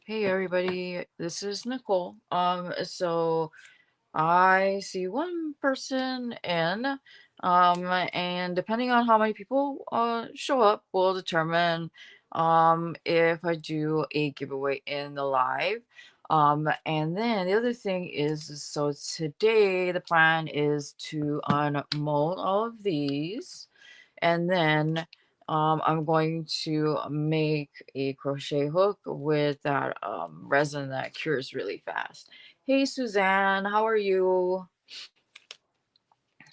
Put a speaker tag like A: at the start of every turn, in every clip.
A: Hey everybody, this is Nicole. So I see one person in, and depending on how many people show up will determine if I do a giveaway in the live. And then the other thing is, so today the plan is to unmold all of these, and then I'm going to make a crochet hook with that resin that cures really fast. Hey Suzanne, how are you?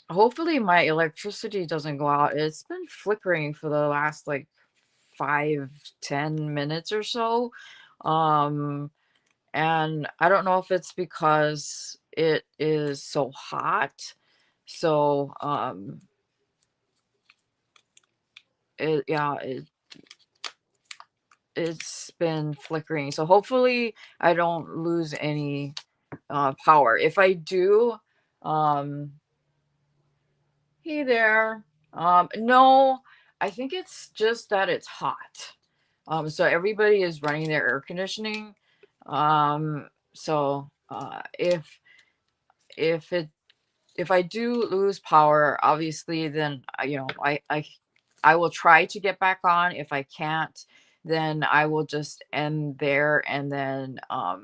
A: Hopefully my electricity doesn't go out. It's been flickering for the last like 5-10 minutes or so. Um, and I don't know if it's because it is so hot. So it's been flickering. So hopefully I don't lose any power. If I do, um, hey there. No, I think it's just that it's hot. So everybody is running their air conditioning. If it if I do lose power, obviously, then I will try to get back on. If I can't, then I will just end there, and then uh,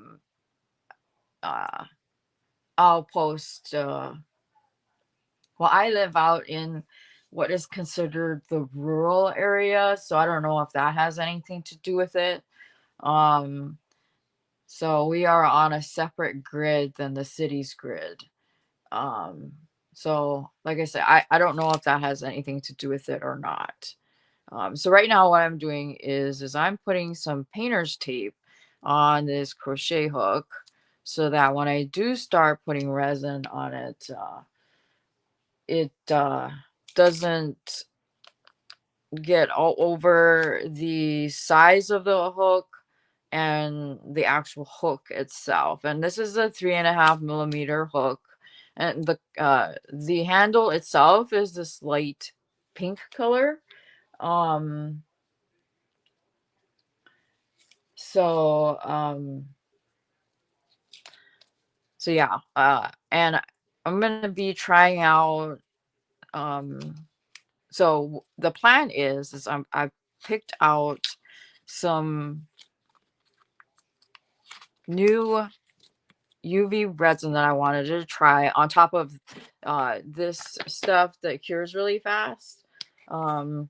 A: I'll post. Well, I live out in what is considered the rural area, so I don't know if that has anything to do with it. Um, so we are on a separate grid than the city's grid. Um, so like I said, I don't know if that has anything to do with it or not. So right now what I'm doing is I'm putting some painter's tape on this crochet hook so that when I do start putting resin on it, it doesn't get all over the size of the hook and the actual hook itself. And this is a 3.5 millimeter hook, and the handle itself is this light pink color. Um, so um, so yeah, and I'm gonna be trying out. Um, so the plan is I've picked out some new UV resin that I wanted to try on top of this stuff that cures really fast. Um,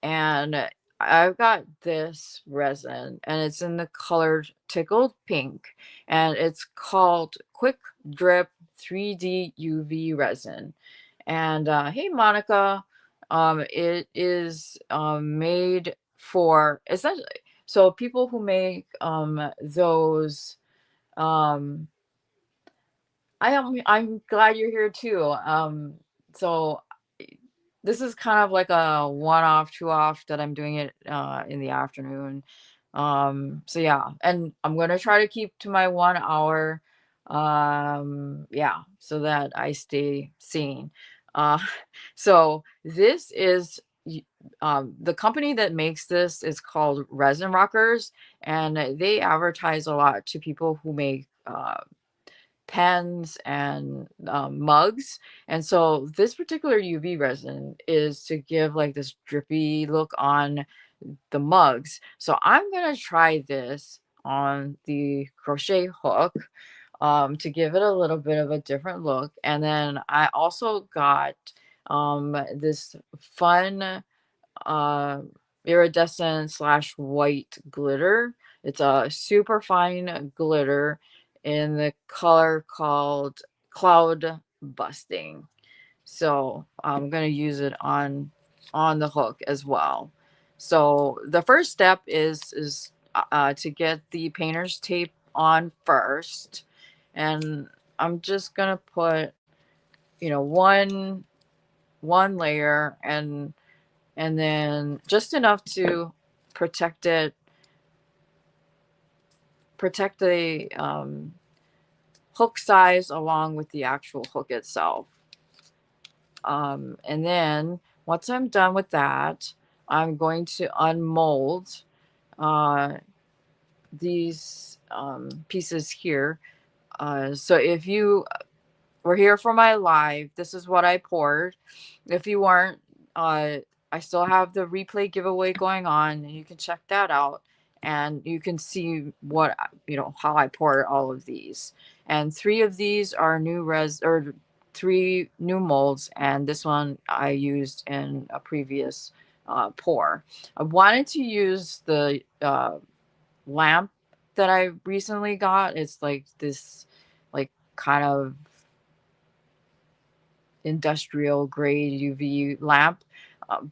A: and I've got this resin, and it's in the color tickled pink, and it's called Quick Drip 3D UV resin. And hey, Monica, it is made for essentially so people who make those um I'm glad you're here too. So this is kind of like a one off, two off that I'm doing it in the afternoon. So yeah, and I'm gonna try to keep to my 1 hour. Yeah, so that I stay sane. Uh, so this is the company that makes this is called Resin Rockers, and they advertise a lot to people who make pens and mugs. And so this particular UV resin is to give like this drippy look on the mugs. So I'm going to try this on the crochet hook to give it a little bit of a different look. And then I also got this fun uh, iridescent slash white glitter. It's a super fine glitter in the color called Cloud Busting. So I'm gonna use it on the hook as well. So the first step is to get the painter's tape on first, and I'm just gonna put one layer, and then just enough to protect it, protect the hook size along with the actual hook itself. And then once I'm done with that, I'm going to unmold uh, these pieces here. So if you were here for my live, this is what I poured. If you weren't, uh, I still have the replay giveaway going on, and you can check that out. And you can see what, how I poured all of these. And three of these are new or three new molds, and this one I used in a previous pour. I wanted to use the lamp that I recently got. It's like this, like, kind of industrial grade UV lamp.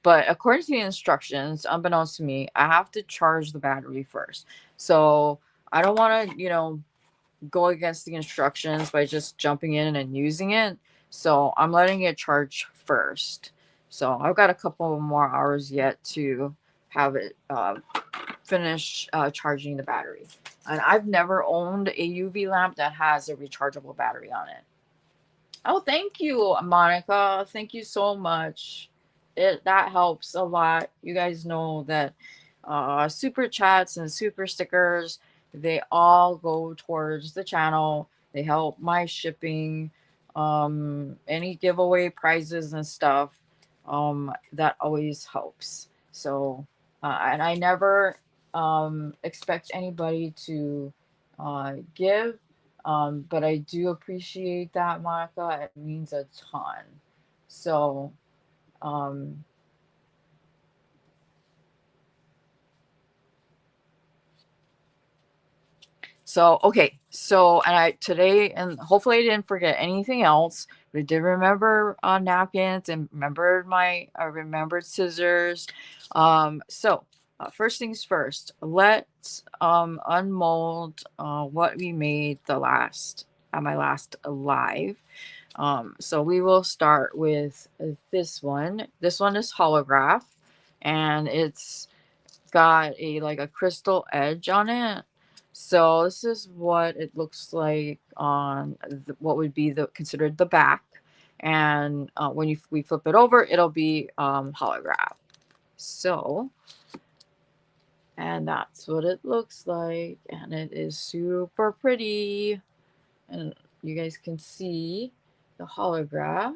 A: But according to the instructions, unbeknownst to me, I have to charge the battery first. So I don't want to, go against the instructions by just jumping in and using it. So I'm letting it charge first. So I've got a couple more hours yet to have it finish charging the battery. And I've never owned a UV lamp that has a rechargeable battery on it. Oh, thank you, Monica. Thank you so much. That helps a lot. You guys know that super chats and super stickers, they all go towards the channel. They help my shipping, any giveaway prizes and stuff. That always helps. So, and I never expect anybody to give, but I do appreciate that, Monica. It means a ton. So, um, okay. So, and I today, and hopefully I didn't forget anything else, but I did remember napkins and I remembered scissors. First things first, let's unmold what we made at my last live. So we will start with this one. This one is holograph, and it's got a crystal edge on it. So this is what it looks like on what would be considered the back. And when we flip it over, it'll be holograph. So, and that's what it looks like, and it is super pretty. And you guys can see the holograph.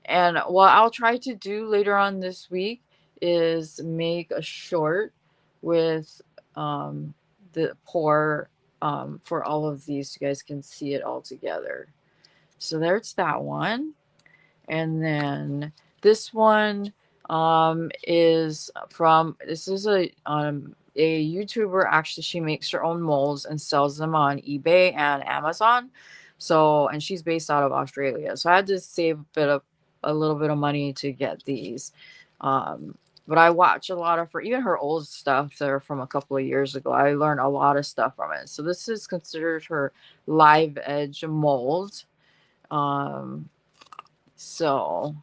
A: And what I'll try to do later on this week is make a short with the pour for all of these. You guys can see it all together. So there's that one. And then this one this is a YouTuber. Actually, she makes her own molds and sells them on eBay and Amazon. So, and she's based out of Australia. So I had to save a little bit of money to get these. But I watch a lot of even her old stuff that are from a couple of years ago. I learned a lot of stuff from it. So this is considered her live edge mold. So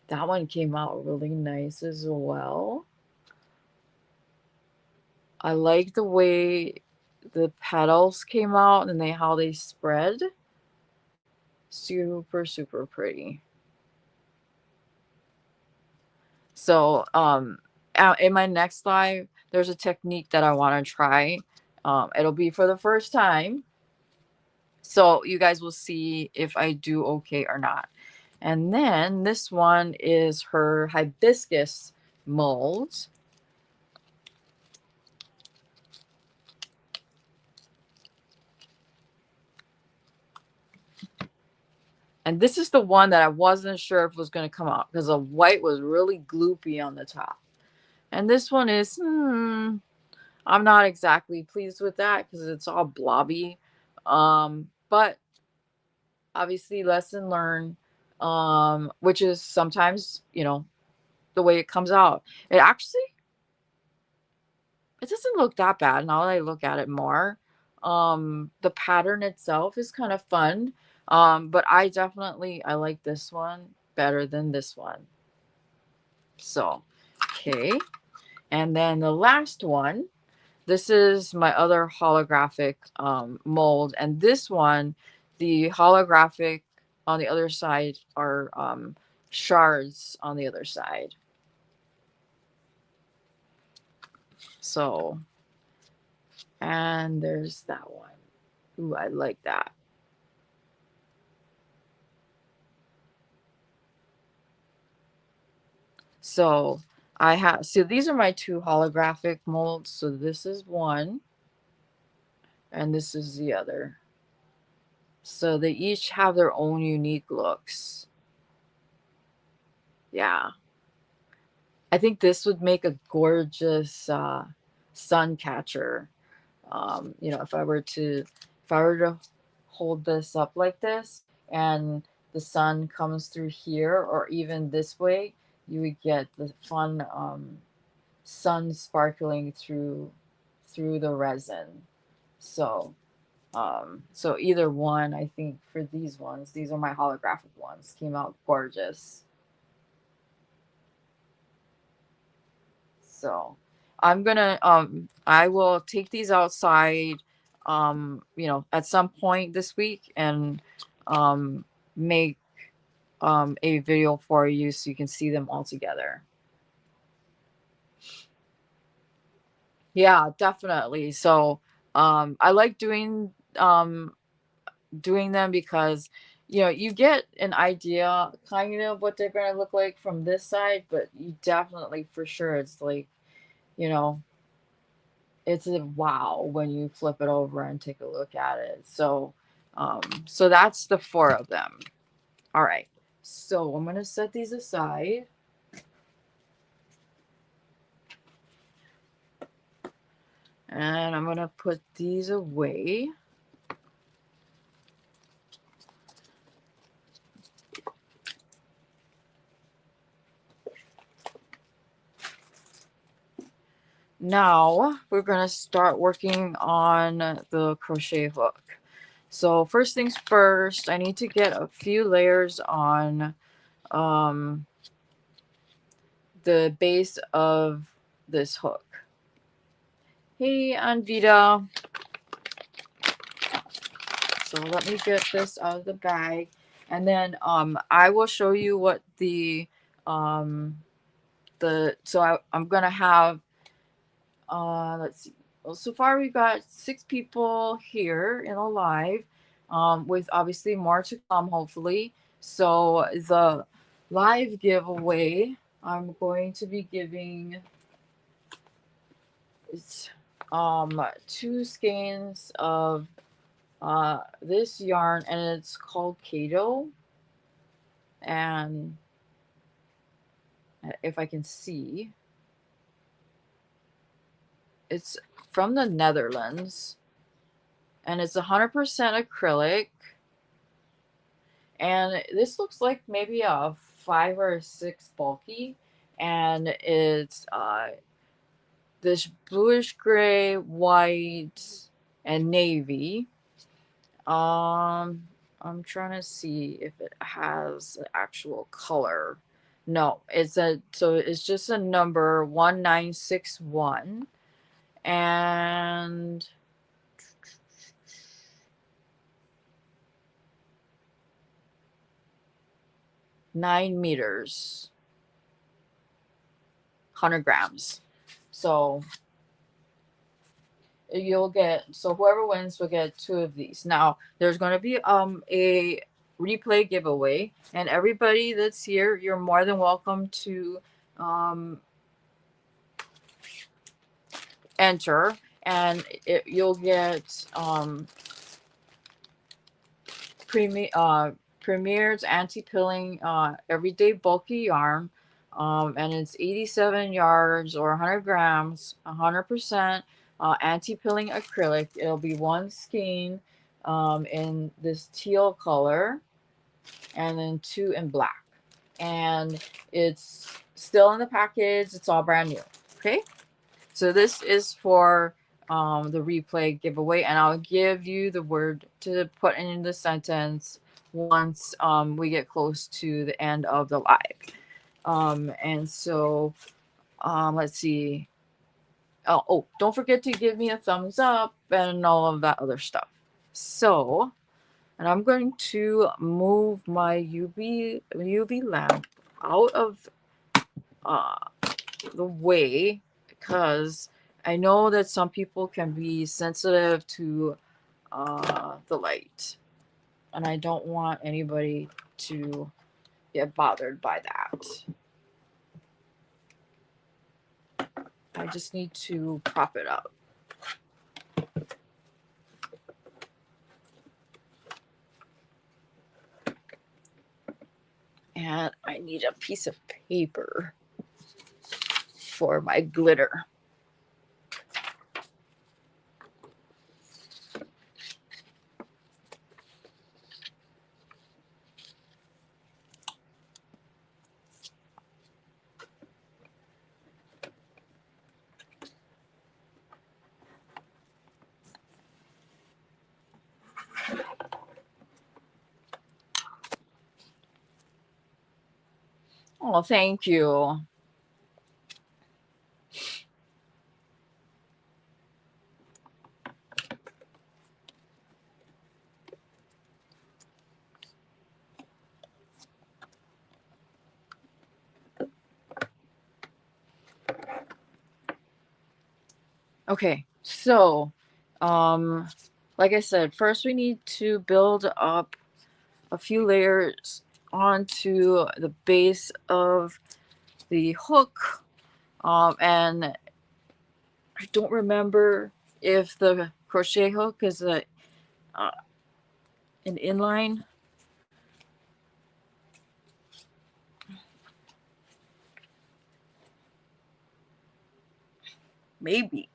A: that one came out really nice as well. I like the way the petals came out and how they spread. Super, super pretty. So, in my next live, there's a technique that I want to try. It'll be for the first time. So you guys will see if I do okay or not. And then this one is her hibiscus mold. And this is the one that I wasn't sure if was going to come out because the white was really gloopy on the top. And this one is, I'm not exactly pleased with that because it's all blobby. But obviously, lesson learned, which is sometimes, the way it comes out. It doesn't look that bad now that I look at it more. The pattern itself is kind of fun. But I like this one better than this one. So, okay. And then the last one, this is my other holographic mold. And this one, the holographic on the other side are shards on the other side. So And there's that one. Ooh, I like that. So I have, so these are my two holographic molds. So this is one and this is the other. So they each have their own unique looks. Yeah. I think this would make a gorgeous sun catcher. You know, if I were to hold this up like this and the sun comes through here or even this way, you would get the fun sun sparkling through the resin. So so either one, I think for these ones, these are my holographic ones, came out gorgeous. So I'm gonna I will take these outside you know at some point this week and make a video for you so you can see them all together. Yeah, definitely. So I like doing them because you know you get an idea kind of what they're gonna look like from this side, but you definitely for sure it's like, you know, it's a wow when you flip it over and take a look at it. So so that's the four of them. All right. So I'm gonna set these aside. And I'm gonna put these away. Now we're gonna start working on the crochet hook. So first things first, I need to get a few layers on um, the base of this hook. Hey, Anvita. So let me get this out of the bag. And then I will show you what I'm gonna have let's see. Well, so far we've got 6 people here in a live, with obviously more to come, hopefully. So the live giveaway, I'm going to be giving it's 2 skeins of this yarn, and it's called Kato. And if I can see, it's from the Netherlands, and it's 100% acrylic. And this looks like maybe a 5 or 6 bulky, and it's this bluish gray, white, and navy. I'm trying to see if it has an actual color. No, it's just a number 1961, and 9 meters, 100 grams. So whoever wins will get 2 of these. Now there's going to be a replay giveaway, and everybody that's here, you're more than welcome to um enter, and you'll get Premier's anti-pilling everyday bulky yarn, and it's 87 yards or 100 grams, 100% anti-pilling acrylic. It'll be 1 skein in this teal color, and then 2 in black. And it's still in the package. It's all brand new. Okay. So this is for the replay giveaway, and I'll give you the word to put in the sentence once we get close to the end of the live. And so let's see. Oh, don't forget to give me a thumbs up and all of that other stuff. So, and I'm going to move my UV lamp out of the way, because I know that some people can be sensitive to the light, and I don't want anybody to get bothered by that. I just need to prop it up. And I need a piece of paper for my glitter. Oh, thank you. Okay, so like I said, first we need to build up a few layers onto the base of the hook. And I don't remember if the crochet hook is an inline. Maybe,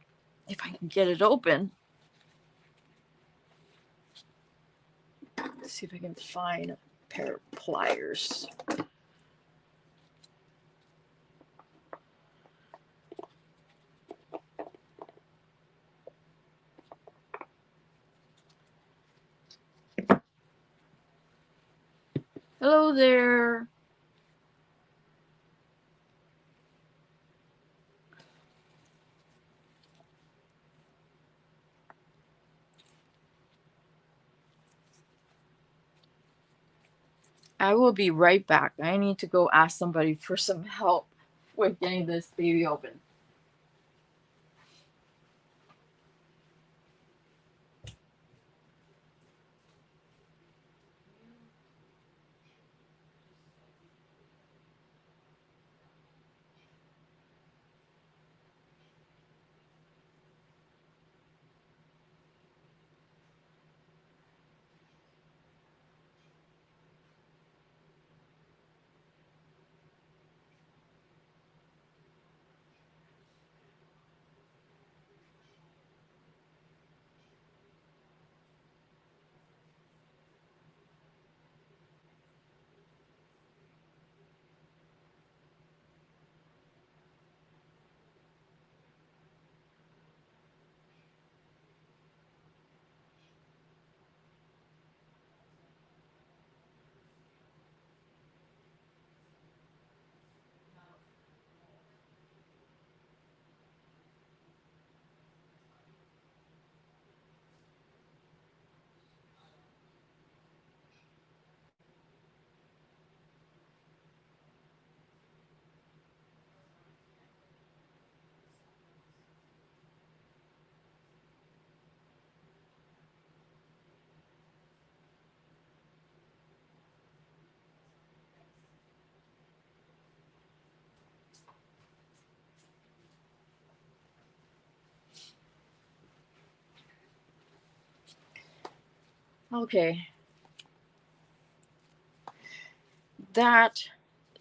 A: if I can get it open. Let's see if I can find a pair of pliers. Hello there. I will be right back. I need to go ask somebody for some help with getting this baby open. Okay.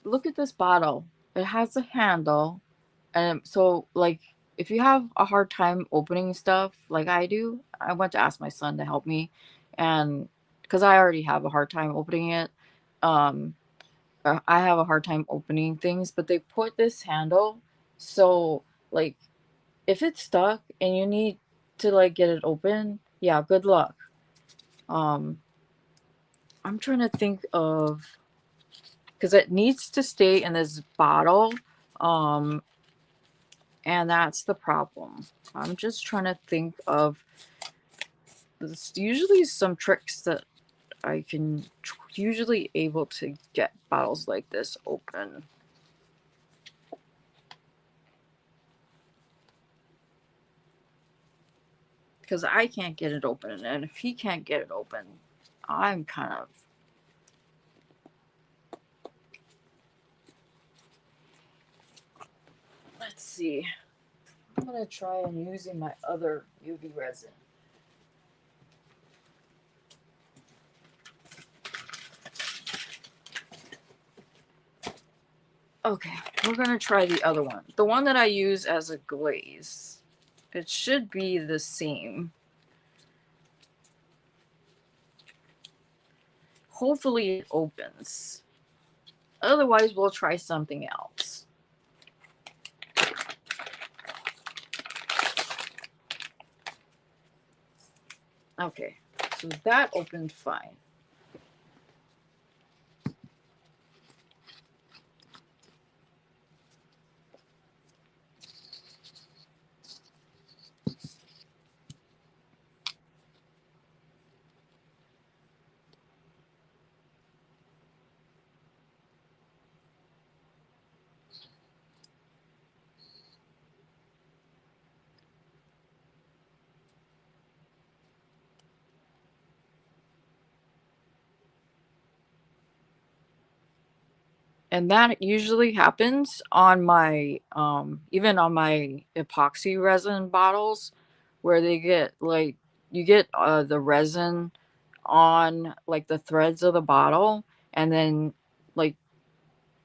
A: Look at this bottle. It has a handle. And so, like, if you have a hard time opening stuff like I do, I went to ask my son to help me. And because I already have a hard time opening it, um, I have a hard time opening things, but they put this handle. So, like, if it's stuck and you need to, like, get it open, yeah, good luck. Um, I'm trying to think of, because it needs to stay in this bottle. Um, and that's the problem. I'm just trying to think of, there's usually some tricks that I can usually able to get bottles like this open. because I can't get it open. And if he can't get it open, I'm kind of. Let's see. I'm going to try and using my other UV resin. Okay, we're going to try the other one. The one that I use as a glaze. It should be the same. Hopefully it opens. Otherwise, we'll try something else. Okay, so that opened fine. And that usually happens on my even on my epoxy resin bottles, where they get like, you get the resin on like the threads of the bottle, and then like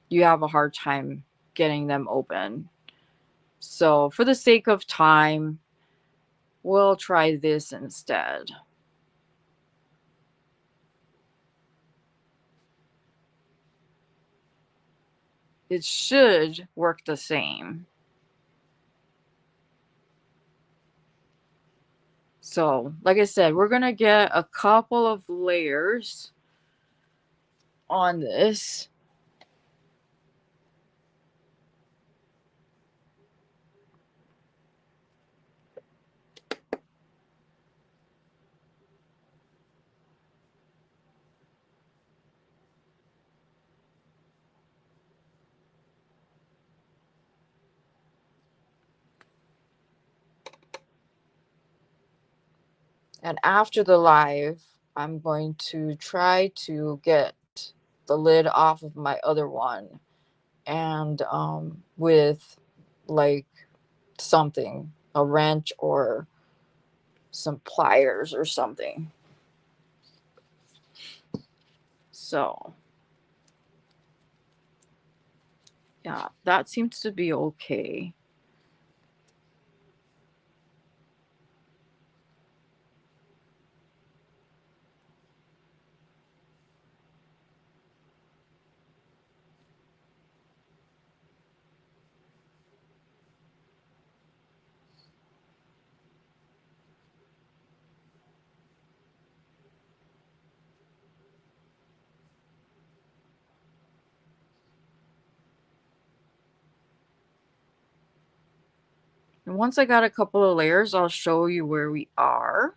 A: you have a hard time getting them open. So for the sake of time, we'll try this instead. It should work the same. So, like I said, we're going to get a couple of layers on this. And after the live, I'm going to try to get the lid off of my other one, and with like something, a wrench or some pliers or something. So, yeah, that seems to be okay. And once I got a couple of layers, I'll show you where we are.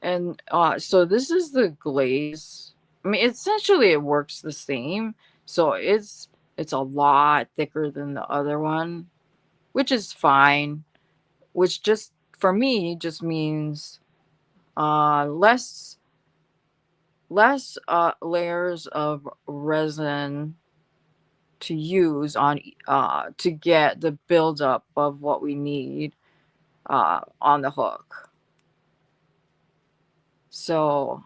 A: And so this is the glaze. I mean, essentially it works the same. So it's a lot thicker than the other one, which is fine. Which just for me just means less layers of resin to use on to get the buildup of what we need. on the hook. So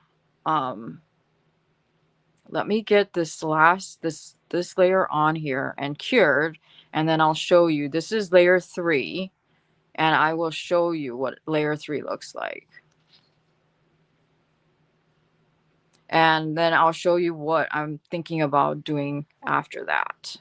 A: let me get this this layer on here and cured, and then I'll show you. This is layer 3, and I will show you what layer 3 looks like. And then I'll show you what I'm thinking about doing after that.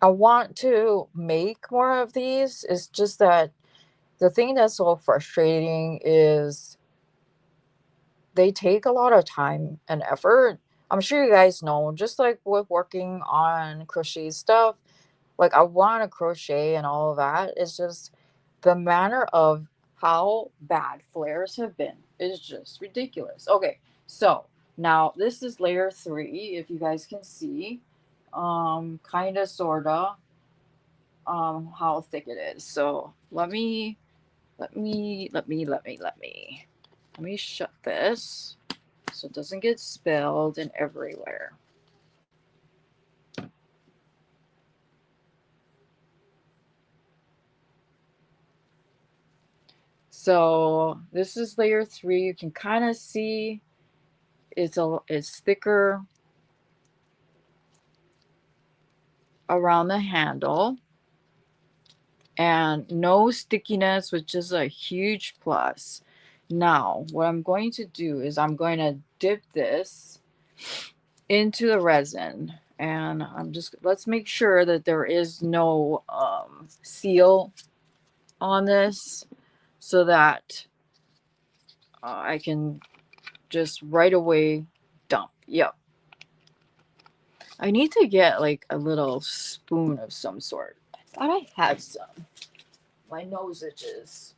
A: I want to make more of these. It's just that the thing that's so frustrating is they take a lot of time and effort. I'm sure you guys know, just like with working on crochet stuff, like I want to crochet and all of that. It's just the manner of how bad flares have been is just ridiculous. Okay, so now this is layer 3, if you guys can see, kind of, sorta, how thick it is. So let me shut this so it doesn't get spilled and everywhere. So this is layer 3. You can kind of see it's thicker around the handle and no stickiness, which is a huge plus. Now, what I'm going to do is I'm going to dip this into the resin, and let's make sure that there is no seal on this so that I can just right away dump. Yep. I need to get like a little spoon of some sort. I thought I had some. My nose itches.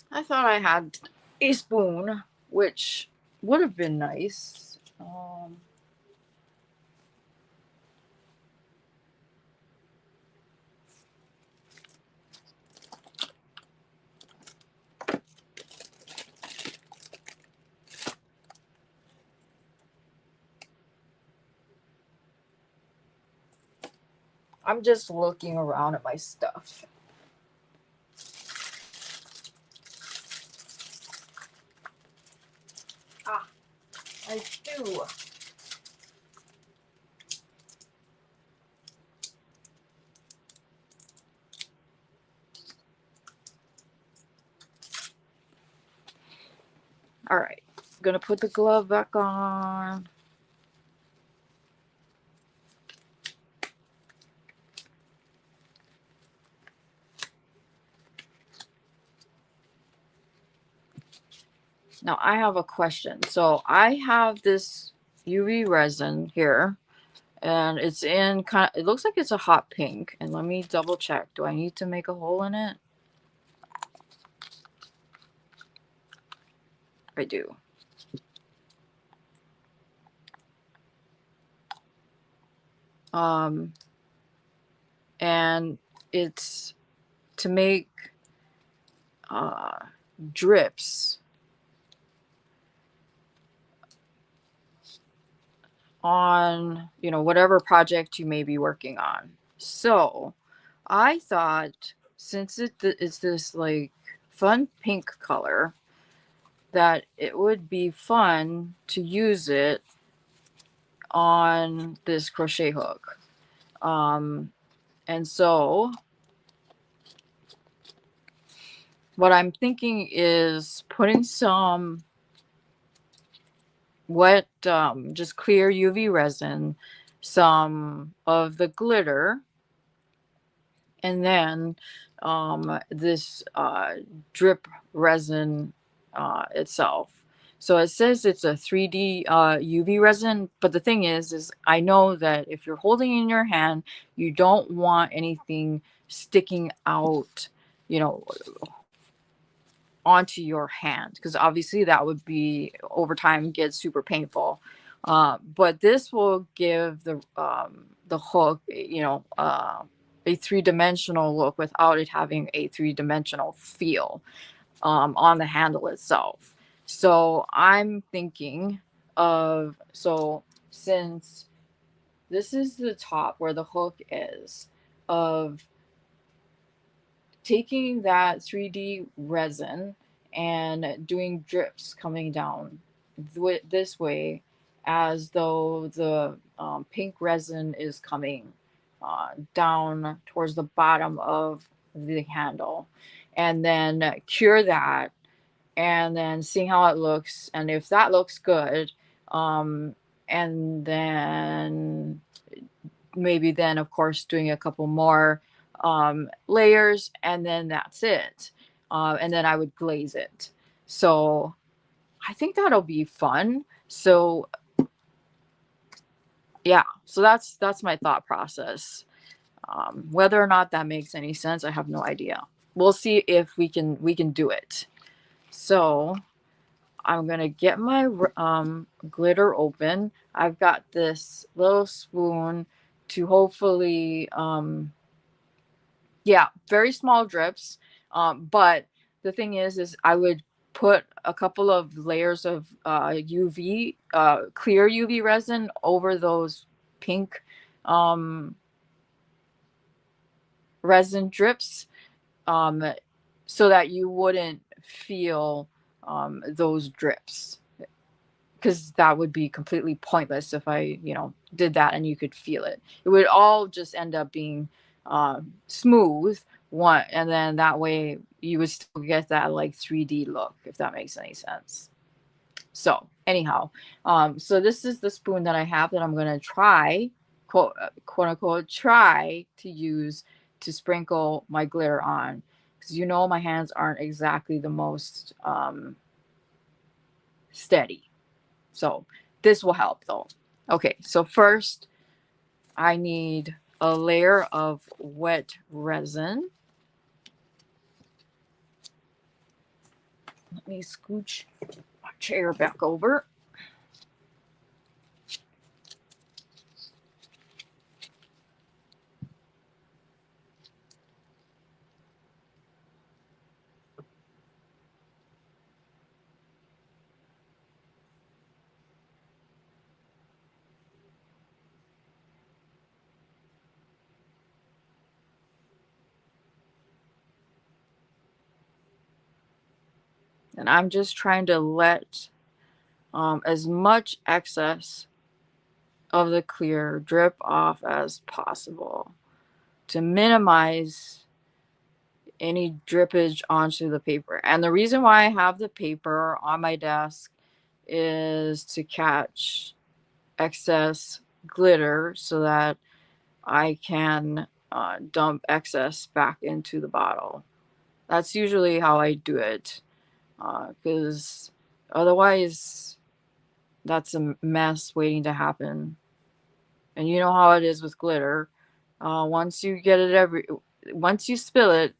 A: I thought I had a spoon, which would have been nice. I'm just looking around at my stuff. Ah, I do. All right, I'm gonna put the glove back on. Now I have a question. So I have this UV resin here, and it's in kind of, it looks like it's a hot pink. And let me double check. Do I need to make a hole in it? I do. And it's to make drips on, whatever project you may be working on. So I thought, since it's this like fun pink color, that it would be fun to use it on this crochet hook. And so what I'm thinking is putting some wet, just clear UV resin, some of the glitter, and then this drip resin itself. So it says it's a 3D UV resin, but the thing is I know that if you're holding it in your hand, you don't want anything sticking out, you know, onto your hand, because obviously that would be over time get super painful. But this will give the hook, a three-dimensional look without it having a three-dimensional feel on the handle itself. So I'm thinking since this is the top where the hook is, of taking that 3D resin and doing drips coming down this way, as though the pink resin is coming down towards the bottom of the handle, and then cure that, and then seeing how it looks, and if that looks good, um, and then maybe then of course doing a couple more layers, and then that's it. And then I would glaze it. So I think that'll be fun. So yeah, so that's my thought process. Whether or not that makes any sense, I have no idea. We'll see if we can do it. So I'm gonna get my glitter open. I've got this little spoon to hopefully yeah, very small drips. But the thing is I would put a couple of layers of clear UV resin over those pink um, resin drips, um, so that you wouldn't feel those drips, because that would be completely pointless if I, did that and you could feel it. It would all just end up being smooth one, and then that way you would still get that like 3D look, if that makes any sense. So anyhow, so this is the spoon that I have that I'm gonna try, quote unquote, try to use to sprinkle my glitter on, because my hands aren't exactly the most steady. So this will help though. Okay, so first I need a layer of wet resin. Let me scooch my chair back over. And I'm just trying to let as much excess of the clear drip off as possible to minimize any drippage onto the paper. And the reason why I have the paper on my desk is to catch excess glitter so that I can dump excess back into the bottle. That's usually how I do it, because otherwise that's a mess waiting to happen. And you know how it is with glitter. Once you get it once you spill it,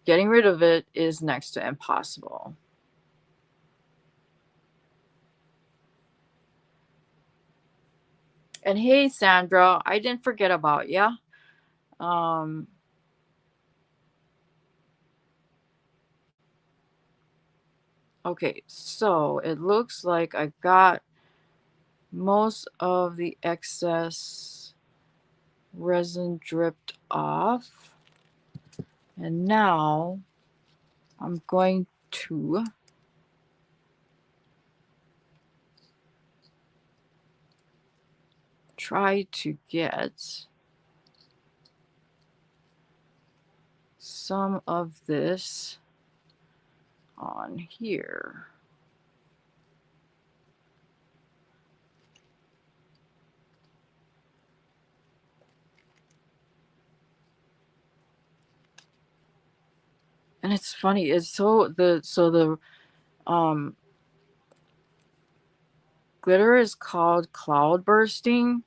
A: getting rid of it is next to impossible. And hey, Sandra, I didn't forget about ya. Um, okay, so it looks like I got most of the excess resin dripped off. And now I'm going to try to get some of this on here. And it's funny, it's the glitter is called cloud bursting,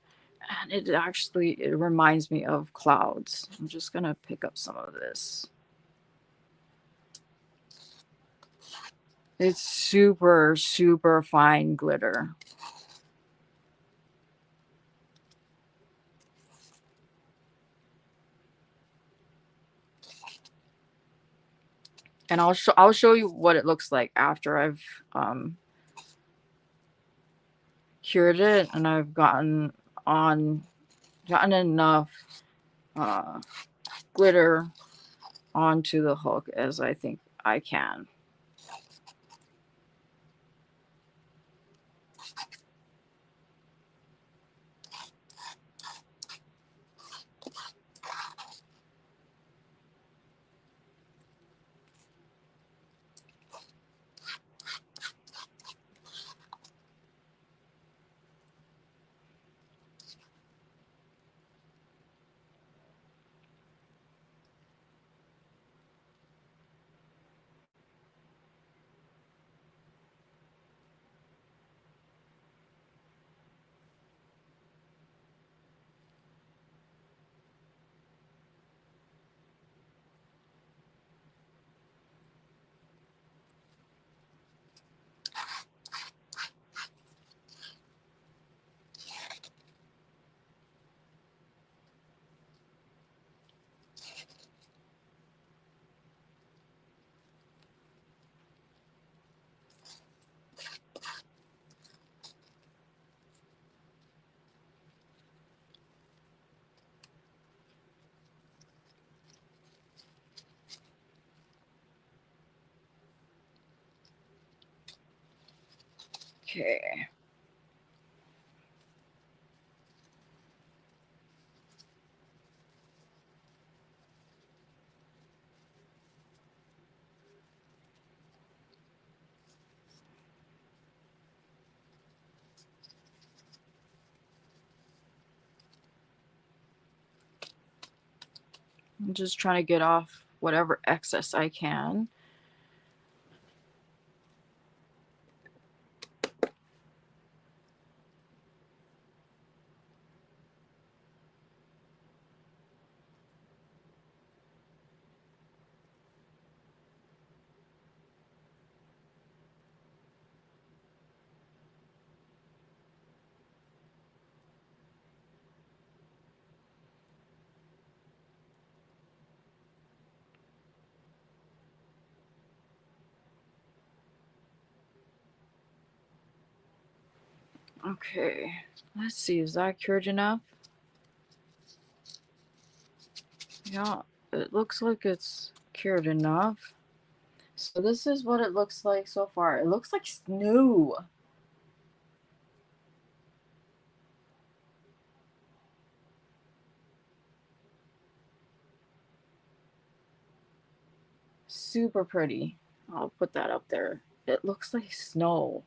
A: and it reminds me of clouds. I'm just gonna pick up some of this. It's super, super fine glitter. And I'll show you what it looks like after I've cured it and I've gotten enough glitter onto the hook as I think I can. Okay. I'm just trying to get off whatever excess I can. Okay, let's see, is that cured enough? Yeah, it looks like it's cured enough. So this is what it looks like so far. It looks like snow. Super pretty. I'll put that up there. It looks like snow.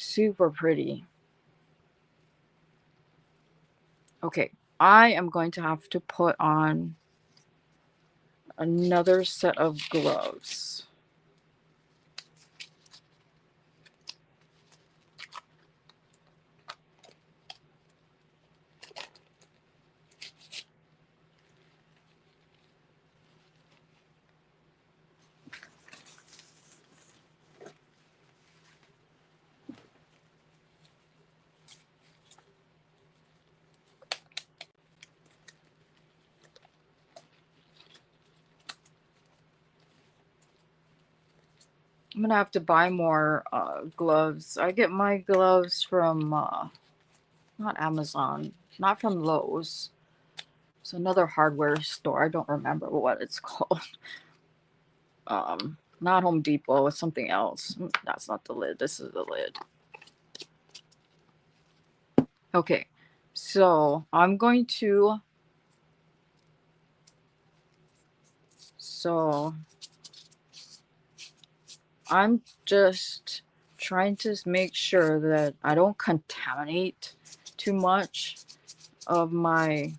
A: Super pretty. Okay, I am going to have to put on another set of gloves. I'm gonna have to buy more gloves. I get my gloves from not Amazon, not from Lowe's. It's another hardware store. I don't remember what it's called. Not Home Depot. It's something else. That's not the lid. This is the lid. Okay, So I'm going to, so I'm just trying to make sure that I don't contaminate too much of my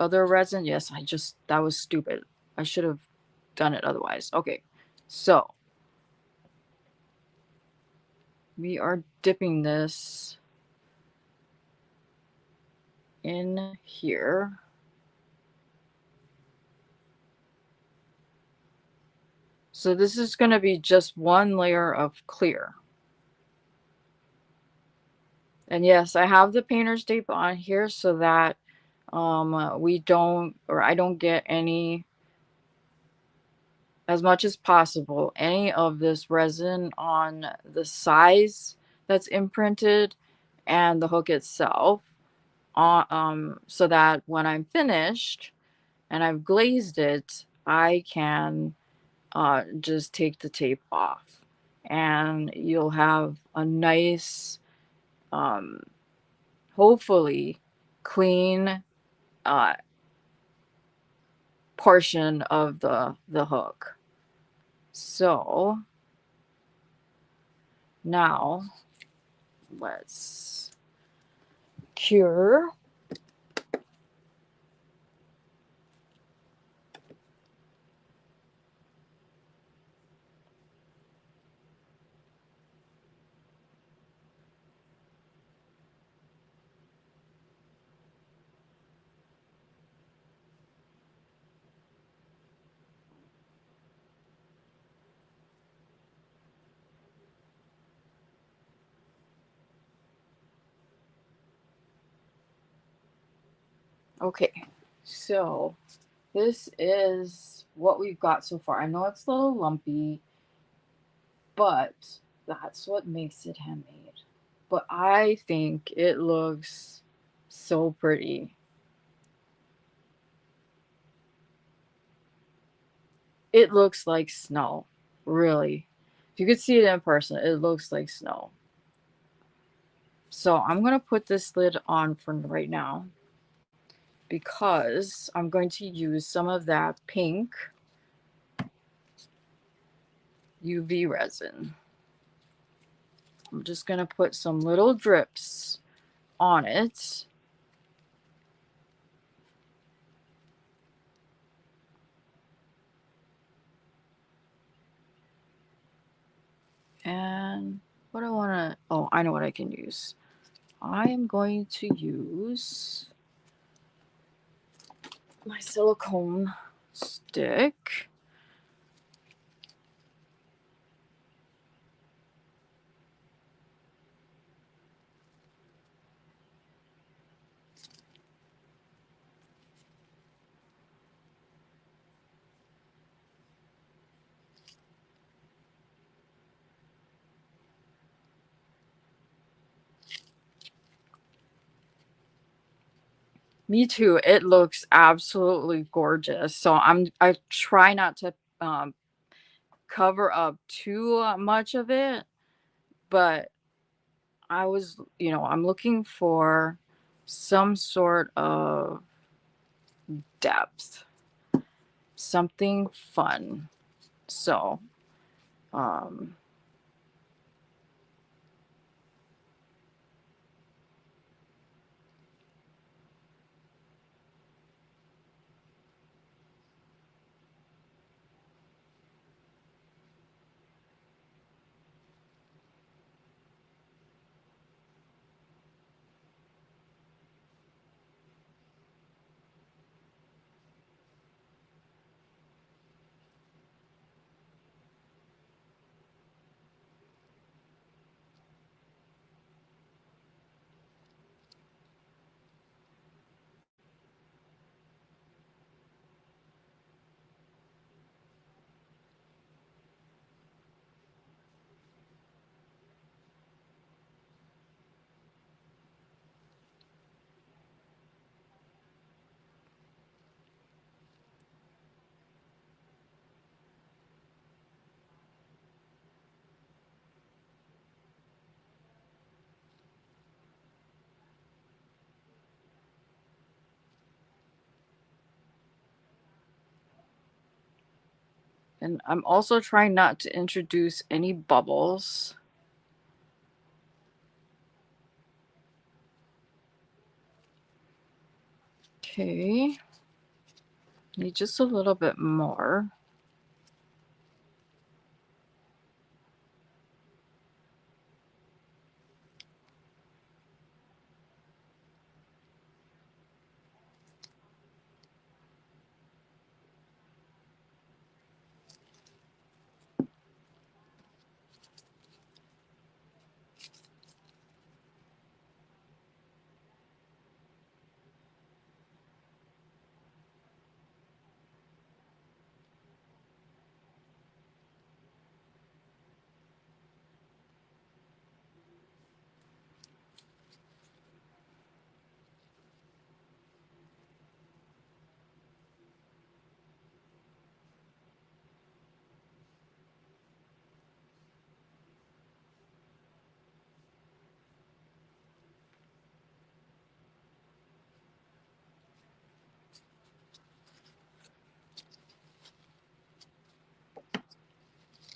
A: other resin. Yes, that was stupid. I should have done it otherwise. Okay, so we are dipping this in here. So this is going to be just one layer of clear. And yes, I have the painter's tape on here so that we don't, or I don't get any, as much as possible, any of this resin on the size that's imprinted and the hook itself, so that when I'm finished and I've glazed it, I can just take the tape off and you'll have a nice, um, hopefully clean uh, portion of the hook. So now let's cure. Okay, so this is what we've got so far. I know it's a little lumpy, but that's what makes it handmade. But I think it looks so pretty. It looks like snow, really. If you could see it in person, it looks like snow. So I'm going to put this lid on for right now because I'm going to use some of that pink UV resin. I'm just going to put some little drips on it. And what I want to, oh, I know what I can use. I am going to use my silicone stick. Me too. It looks absolutely gorgeous. So I try not to cover up too much of it, but I'm looking for some sort of depth, something fun. So, um, And I'm also trying not to introduce any bubbles. Okay. Need just a little bit more.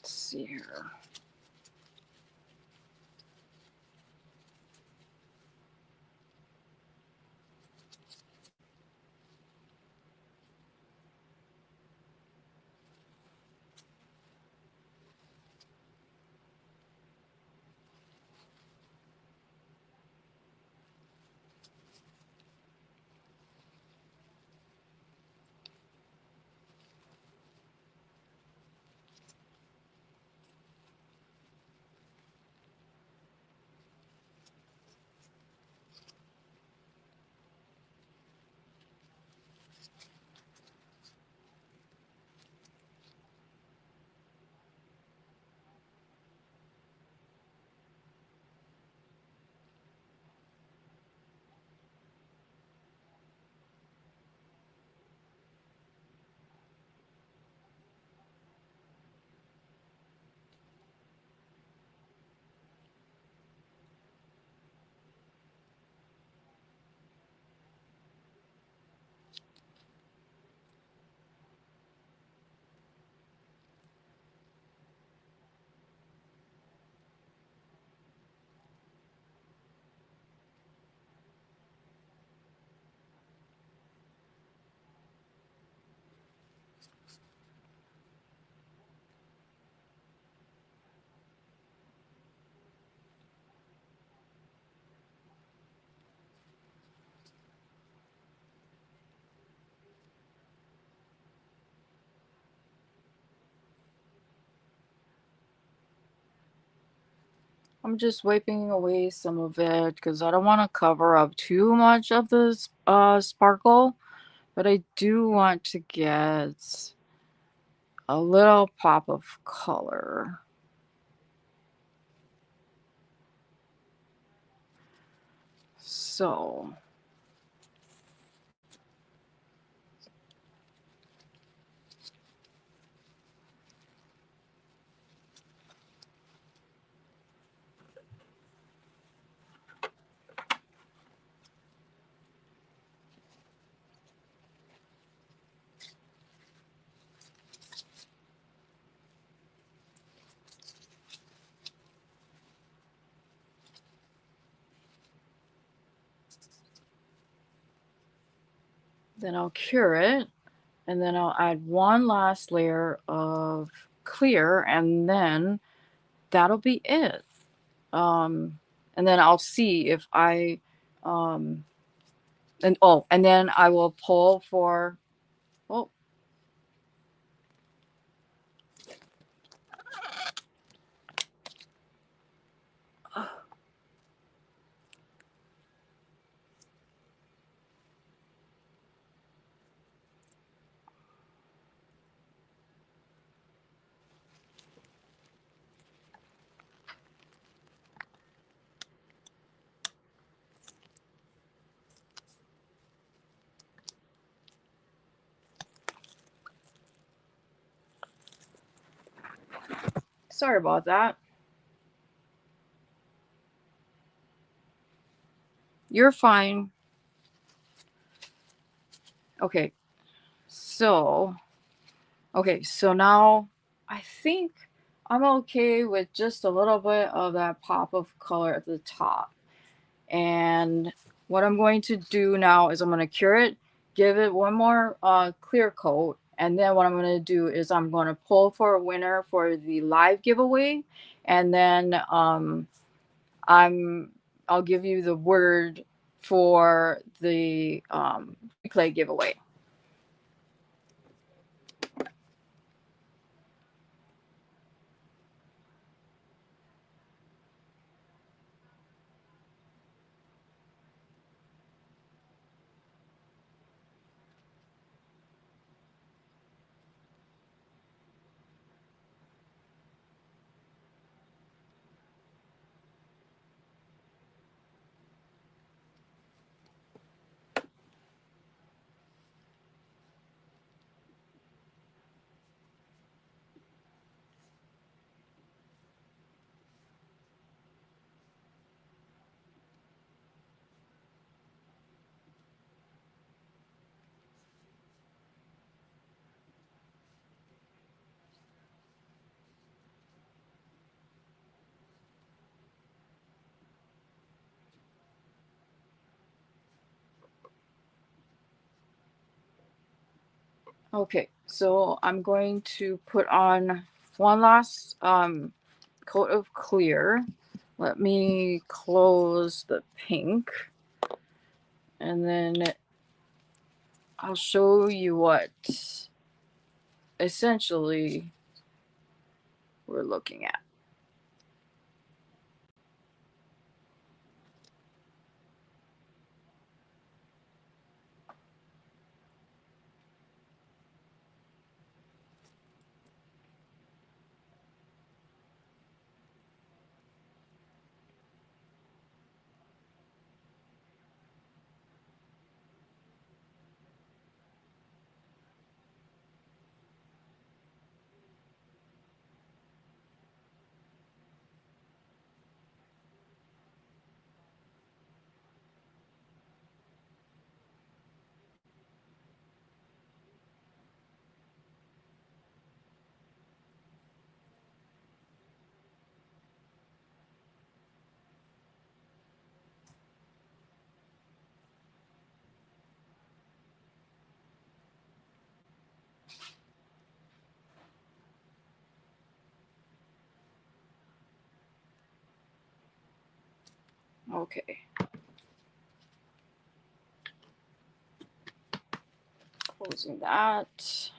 A: Let's see here. I'm just wiping away some of it because I don't want to cover up too much of this sparkle, but I do want to get a little pop of color. So then I'll cure it, and then I'll add one last layer of clear, and then that'll be it. And then I'll see if I and oh, and then I will pull for, oh, sorry about that. You're fine. Okay, so okay, so now I think I'm okay with just a little bit of that pop of color at the top. And what I'm going to do now is I'm going to cure it, give it one more clear coat, and then what I'm going to do is I'm going to pull for a winner for the live giveaway, and then I'm I'll give you the word for the replay giveaway. Okay, so I'm going to put on one last coat of clear. Let me close the pink, and then I'll show you what essentially we're looking at. Okay, closing that.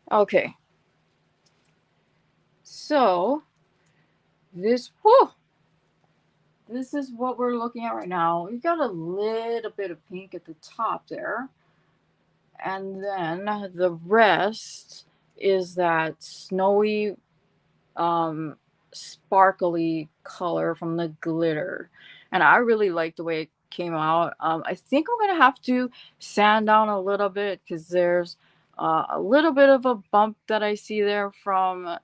A: Okay, so whew, this is what we're looking at right now. We've got a little bit of pink at the top there, and then the rest is that snowy sparkly color from the glitter, and I really like the way it came out. I think I'm gonna have to sand down a little bit because there's a little bit of a bump that I see there from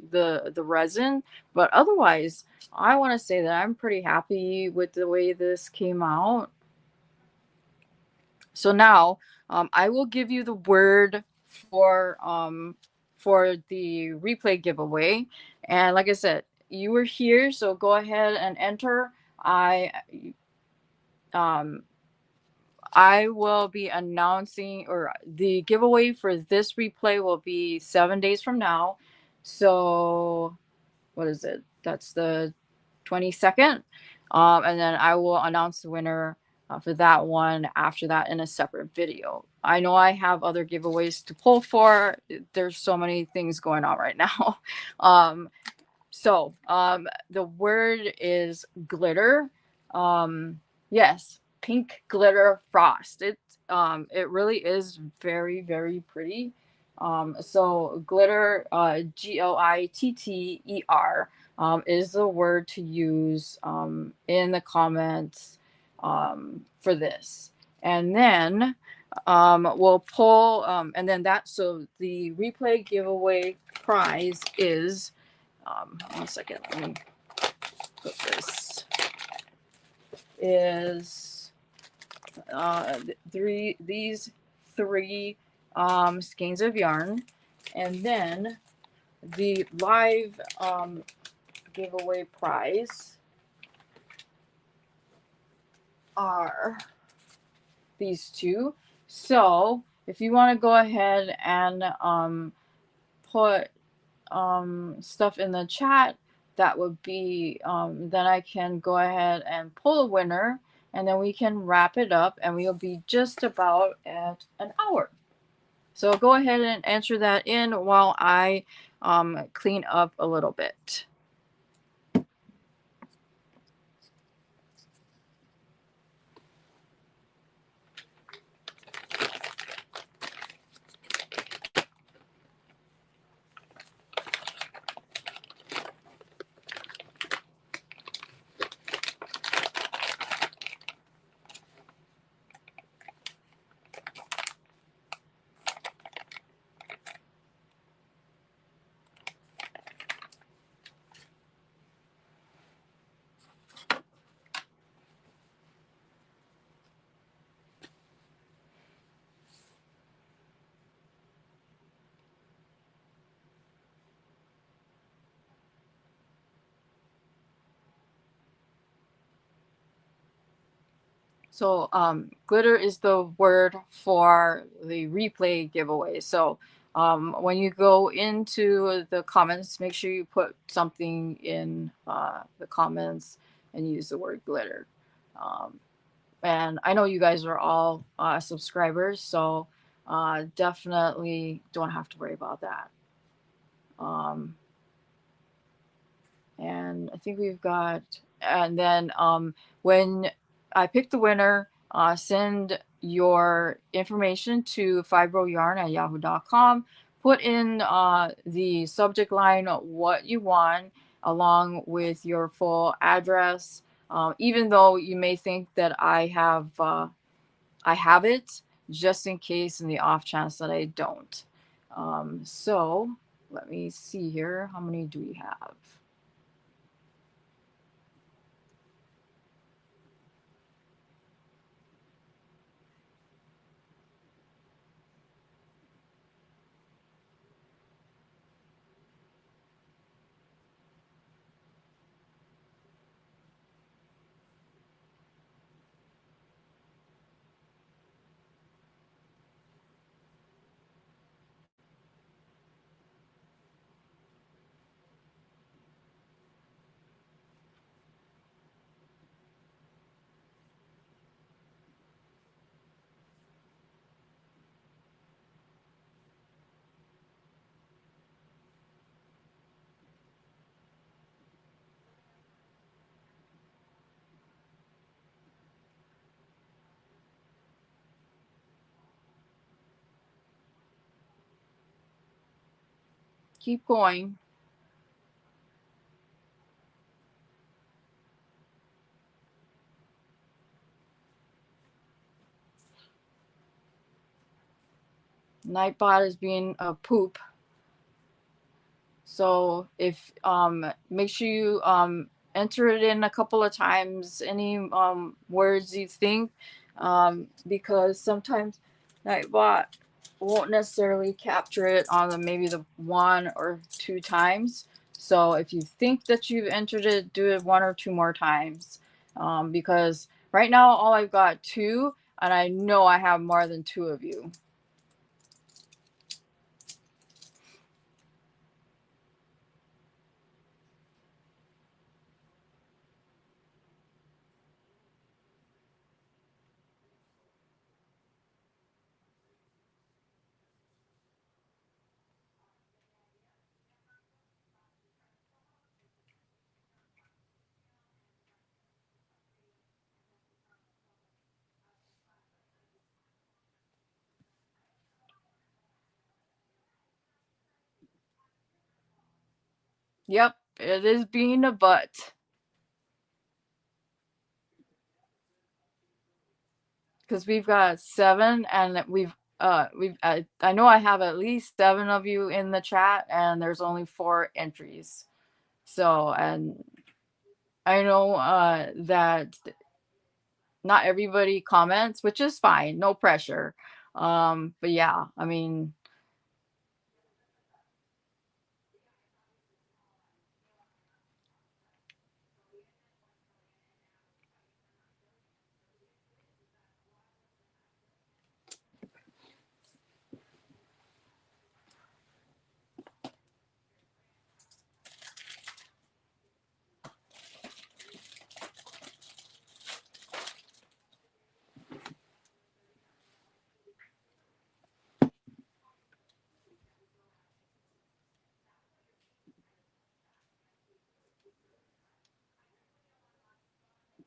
A: the resin, but otherwise I want to say that I'm pretty happy with the way this came out. So now I will give you the word for the replay giveaway. And like I said, you were here, so go ahead and enter. Um I will be announcing, or the giveaway for this replay will be 7 days from now. So what is it? That's the 22nd. And then I will announce the winner for that one after that in a separate video. I know I have other giveaways to pull for. There's so many things going on right now. um, So, the word is glitter. Yes, pink glitter frost. It really is very, very pretty. So glitter, Gitter, is the word to use in the comments for this. And then we'll pull, and then so the replay giveaway prize is, 1 second, let me put this, is these three skeins of yarn. And then the live giveaway prize are these two. So if you want to go ahead and put stuff in the chat, that would be, then I can go ahead and pull a winner, and then we can wrap it up, and we'll be just about at an hour. So go ahead and answer that in while I clean up a little bit. So glitter is the word for the replay giveaway. So when you go into the comments, make sure you put something in the comments and use the word glitter. And I know you guys are all subscribers, so definitely don't have to worry about that. And I think we've got, and then when I pick the winner, send your information to fibrosarn@yahoo.com. Put in the subject line what you want, along with your full address. Even though you may think that I have it, just in case, in the off chance that I don't. So let me see here. How many do we have? Keep going. Nightbot is being a poop. So if make sure you enter it in a couple of times, any words you think, because sometimes Nightbot won't necessarily capture it on maybe the 1 or 2 times. So if you think that you've entered it, do it 1 or 2 more times, because right now all I've got 2, and I know I have more than 2 of you. Yep, it is being a butt. Because we've got seven, and I know I have at least seven of you in the chat, and there's only four entries. So, and I know that not everybody comments, which is fine, no pressure. But yeah, I mean,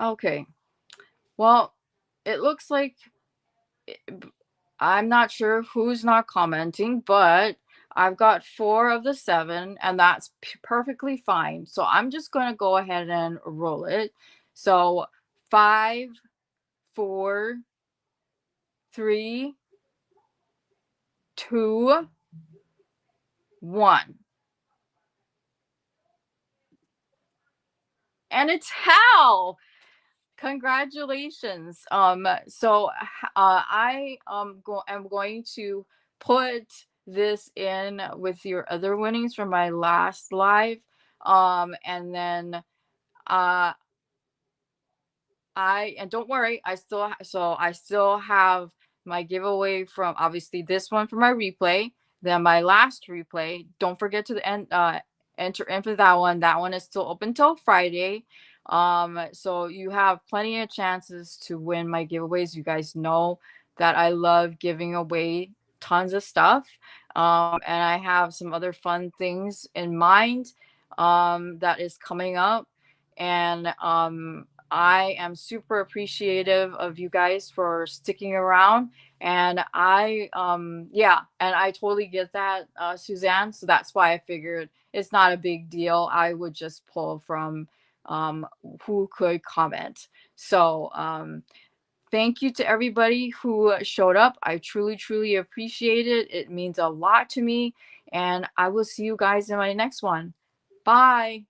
A: okay. Well, it looks like I'm not sure who's not commenting, but I've got four of the seven, and that's perfectly fine. So I'm just going to go ahead and roll it. So 5, 4, 3, 2, 1. And it's Hal. Congratulations. So am going to put this in with your other winnings from my last live. And then uh and don't worry, I still have my giveaway from obviously this one for my replay, then my last replay. Don't forget to enter in for that one. That one is still open till Friday. So you have plenty of chances to win my giveaways. You guys know that I love giving away tons of stuff. And I have some other fun things in mind that is coming up. And I am super appreciative of you guys for sticking around. And yeah, and I totally get that, Suzanne. So that's why I figured it's not a big deal. I would just pull from who could comment. So thank you to everybody who showed up. I truly, truly appreciate it. It means a lot to me. And I will see you guys in my next one. Bye.